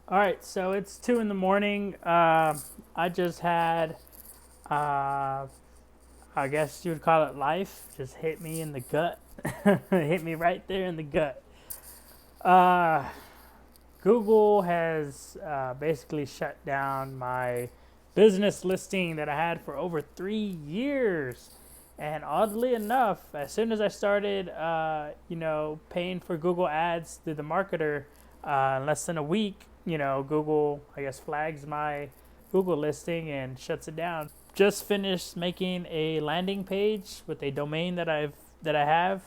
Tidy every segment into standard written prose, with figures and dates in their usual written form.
All right, so it's 2 in the morning. I just had, uh, I guess you would call it life, just hit me in the gut. Hit me right there in the gut. Uh, Google has basically shut down my business listing that I had for over 3 years. And oddly enough, as soon as I started, paying for Google ads through the marketer, in less than a week, Google, I guess, flags my Google listing and shuts it down. Just finished making a landing page with a domain that I have.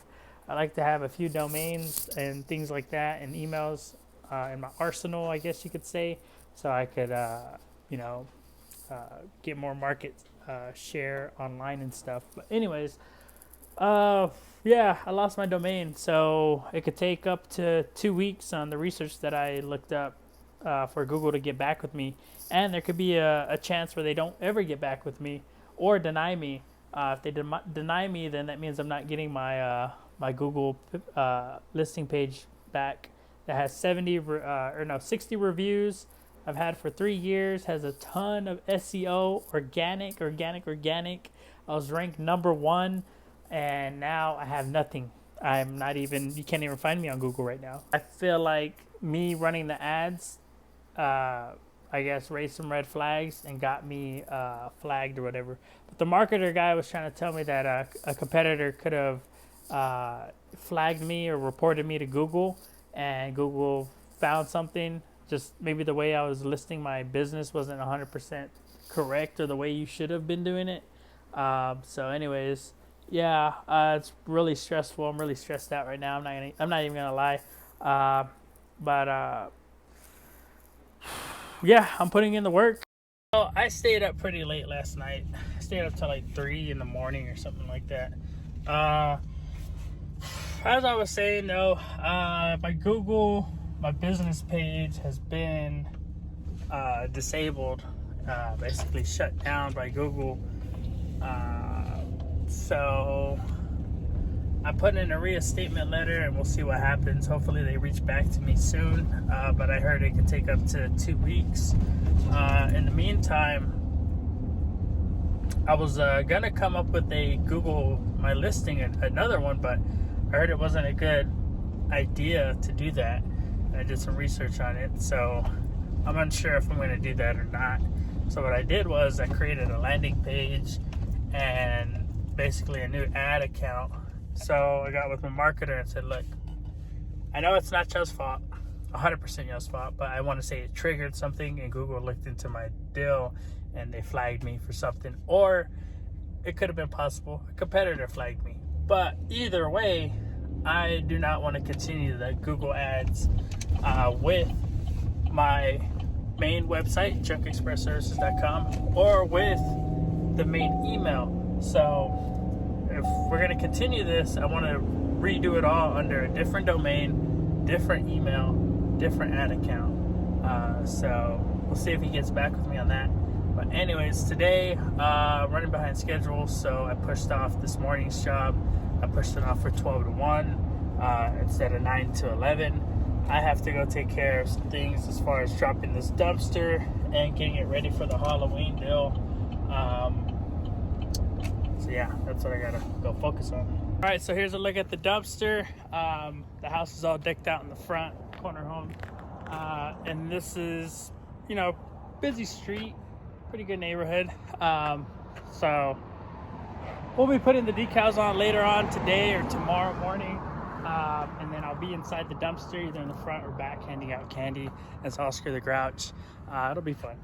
I like to have a few domains and things like that and emails in my arsenal, I guess you could say, so I could, you know, get more market share online and stuff. But anyways, yeah, I lost my domain, so it could take up to 2 weeks on the research that I looked up for Google to get back with me, and there could be a chance where they don't ever get back with me or deny me. If they deny me, then that means I'm not getting my Google listing page back. That has 60 reviews. I've had for 3 years. Has a ton of SEO, organic. I was ranked #1, and now I have nothing. I'm not even. You can't even find me on Google right now. I feel like me running the ads, I guess, raised some red flags and got me flagged or whatever. But the marketer guy was trying to tell me that a competitor could have flagged me or reported me to Google, and Google found something. Just maybe the way I was listing my business wasn't 100% correct, or the way you should have been doing it. So, anyways, yeah, it's really stressful. I'm really stressed out right now. I'm not even gonna lie. But yeah, I'm putting in the work. So I stayed up pretty late last night. I stayed up till like 3 in the morning or something like that. As I was saying though, my business page has been disabled, basically shut down by Google. So I put in a reinstatement letter, and we'll see what happens. Hopefully they reach back to me soon, but I heard it could take up to 2 weeks. In the meantime, I was gonna come up with a Google My Listing, another one, but I heard it wasn't a good idea to do that. I did some research on it, so I'm unsure if I'm going to do that or not. So what I did was I created a landing page and basically a new ad account. So I got with my marketer and said, look, I know it's not y'all's fault, 100% y'all's fault, but I want to say it triggered something, and Google looked into my deal and they flagged me for something. Or it could have been possible a competitor flagged me. But either way, I do not want to continue the Google ads with my main website, junkexpressservices.com, or with the main email. So if we're going to continue this, I want to redo it all under a different domain, different email, different ad account. So we'll see if he gets back with me on that. But anyways, today, running behind schedule, so I pushed off this morning's job. I pushed it off for 12 to 1 instead of 9 to 11. I have to go take care of some things as far as dropping this dumpster and getting it ready for the Halloween deal. So yeah, that's what I gotta go focus on. All right, so here's a look at the dumpster. The house is all decked out in the front, corner home. And this is, busy street, pretty good neighborhood. So we'll be putting the decals on later on today or tomorrow morning. And then I'll be inside the dumpster, either in the front or back, handing out candy as Oscar the Grouch. It'll be fun.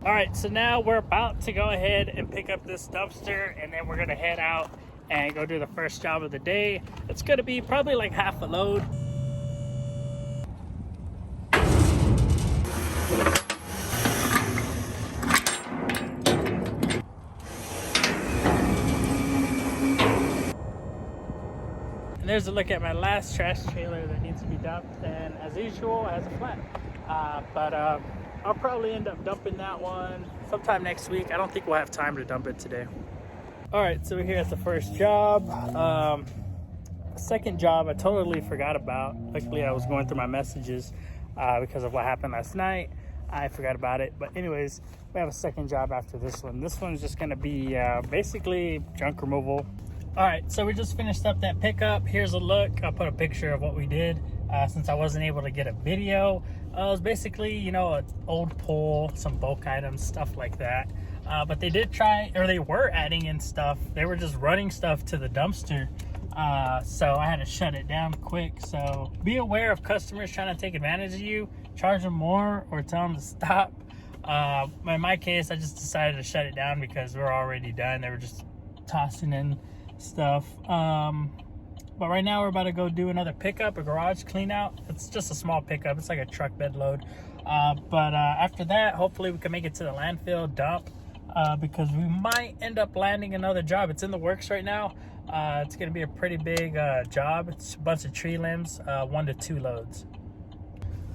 All right, so now we're about to go ahead and pick up this dumpster, and then we're gonna head out and go do the first job of the day. It's gonna be probably like half a load. There's a look at my last trash trailer that needs to be dumped, and as usual, it has a flat. But I'll probably end up dumping that one sometime next week. I don't think we'll have time to dump it today. All right, so we're here at the first job. Second job I totally forgot about. Luckily, I was going through my messages. because of what happened last night. I forgot about it. But anyways, we have a second job after this one. This one's just going to be basically junk removal. All right, so we just finished up that pickup. Here's a look. I'll put a picture of what we did since I wasn't able to get a video. It was basically, you know, an old pole, some bulk items, stuff like that. But they did try, or they were adding in stuff. They were just running stuff to the dumpster. So I had to shut it down quick. So be aware of customers trying to take advantage of you, charge them more or tell them to stop. In my case, I just decided to shut it down because we're already done. They were just tossing in stuff. But right now we're about to go do another pickup, a garage clean out. It's just a small pickup. It's like a truck bed load. But after that, hopefully we can make it to the landfill dump because we might end up landing another job. It's in the works right now. It's going to be a pretty big job. It's a bunch of tree limbs, 1 to 2 loads.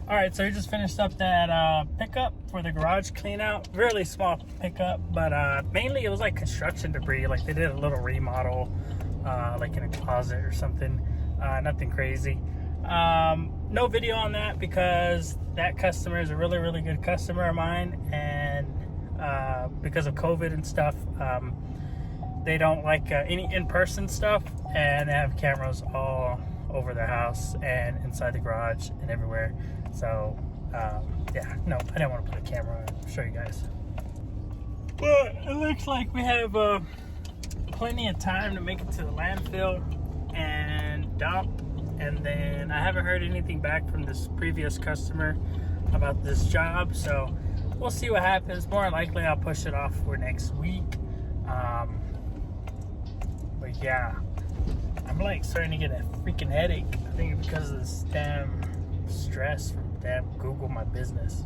All right, so we just finished up that pickup for the garage clean out. Really small pickup, but mainly it was like construction debris. Like they did a little remodel, like in a closet or something. Nothing crazy. No video on that because that customer is a really, really good customer of mine, and because of COVID and stuff, they don't like any in-person stuff, and they have cameras all over their house and inside the garage and everywhere. So yeah, no, I didn't want to put a camera on and show you guys. But it looks like we have plenty of time to make it to the landfill and dump. And then I haven't heard anything back from this previous customer about this job, so we'll see what happens. More likely I'll push it off for next week. But yeah, I'm like starting to get a freaking headache. I think it's because of this damn stress from damn Google My Business.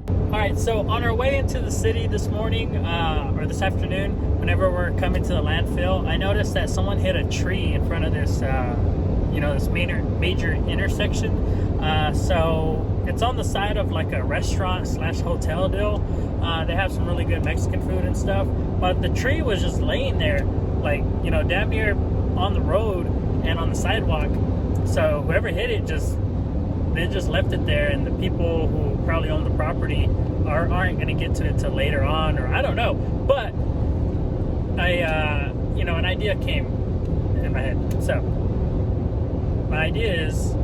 All right, so on our way into the city this morning, or this afternoon, whenever we're coming to the landfill, I noticed that someone hit a tree in front of this, you know, this major intersection. So it's on the side of like a restaurant / hotel deal. They have some really good Mexican food and stuff, but the tree was just laying there, like, you know, damn near on the road and on the sidewalk. So whoever hit it they just left it there, and the people who probably own the property aren't going to get to it till later on, or I don't know. But you know, an idea came in my head. So my idea is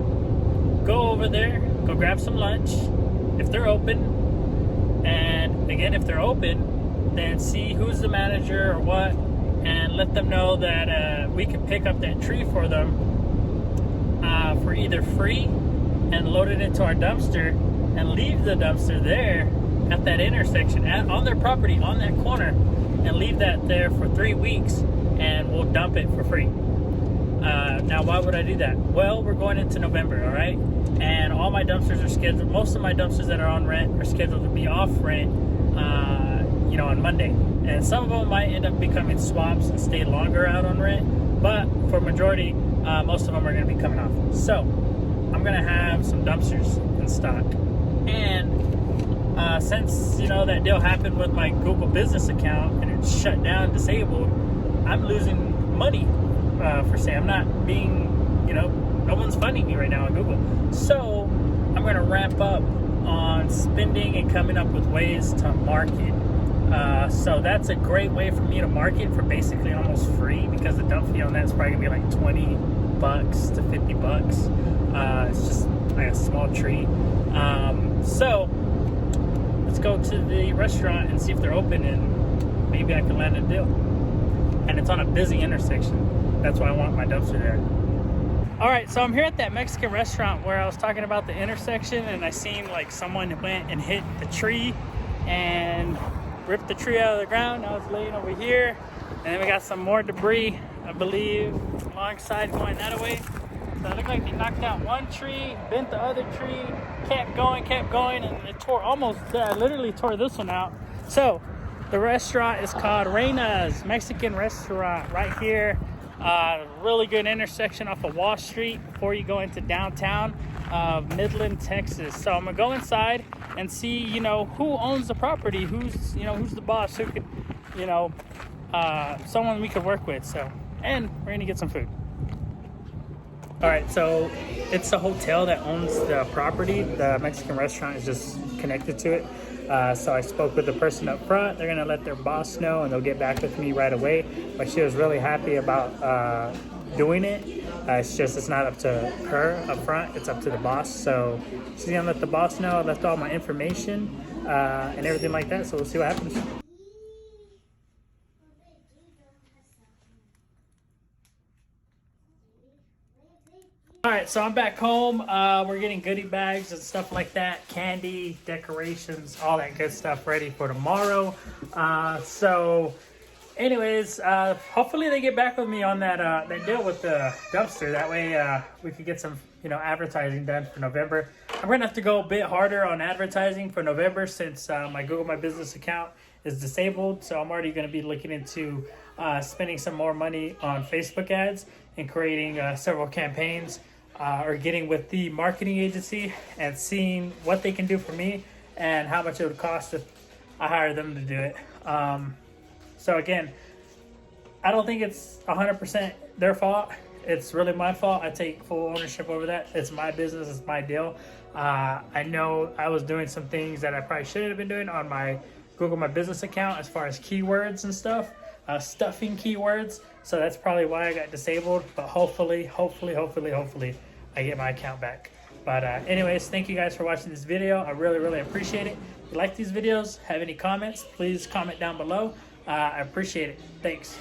go over there, go grab some lunch if they're open, and again, if they're open, then see who's the manager or what, and let them know that we can pick up that tree for them for either free and load it into our dumpster and leave the dumpster there at that intersection, on their property, on that corner, and leave that there for 3 weeks, and we'll dump it for free. Now, why would I do that? Well, we're going into November, all right? And all my dumpsters are scheduled, most of my dumpsters that are on rent are scheduled to be off rent, you know, on Monday. And some of them might end up becoming swaps and stay longer out on rent, but for majority, most of them are going to be coming off. So I'm going to have some dumpsters in stock. And since, you know, that deal happened with my Google business account and it's shut down, disabled, I'm losing money for say. I'm not being, you know, no one's funding me right now on Google. So I'm going to ramp up on spending and coming up with ways to market. So that's a great way for me to market for basically almost free, because the dump fee on that is probably gonna be like $20 to $50. It's just like a small tree. So let's go to the restaurant and see if they're open, and maybe I can land a deal. And it's on a busy intersection. That's why I want my dumpster there. All right, so I'm here at that Mexican restaurant where I was talking about the intersection, and I seen like someone went and hit the tree and ripped the tree out of the ground. Now it's laying over here, and then we got some more debris, I believe, alongside going that way. So it looked like they knocked out one tree, bent the other tree, kept going, and it tore almost, literally tore this one out. So the restaurant is called Reina's Mexican Restaurant right here. Really good intersection off of Wall Street before you go into downtown of Midland, Texas. So I'm gonna go inside and see, you know, who owns the property, who's the boss, who could, you know, someone we could work with. So, and we're gonna get some food. All right, so it's the hotel that owns the property. The Mexican restaurant is just connected to it. So I spoke with the person up front. They're gonna let their boss know, and they'll get back with me right away. But she was really happy about doing it. It's not up to her up front. It's up to the boss. So she's gonna let the boss know. I left all my information and everything like that. So we'll see what happens. All right, so I'm back home. We're getting goodie bags and stuff like that, candy, decorations, all that good stuff ready for tomorrow. Anyways, hopefully they get back with me on that deal with the dumpster. That way we could get some, advertising done for November. I'm gonna have to go a bit harder on advertising for November since my Google My Business account is disabled. So I'm already gonna be looking into spending some more money on Facebook ads and creating several campaigns. Or getting with the marketing agency and seeing what they can do for me and how much it would cost if I hire them to do it. So again, I don't think it's 100% their fault. It's really my fault. I take full ownership over that. It's my business. It's my deal. I know I was doing some things that I probably shouldn't have been doing on my Google My Business account as far as keywords and stuff. Stuffing keywords, so that's probably why I got disabled, but hopefully I get my account back. But anyways, thank you guys for watching this video. I really appreciate it. If you like these videos, have any comments, please comment down below. I appreciate it. Thanks.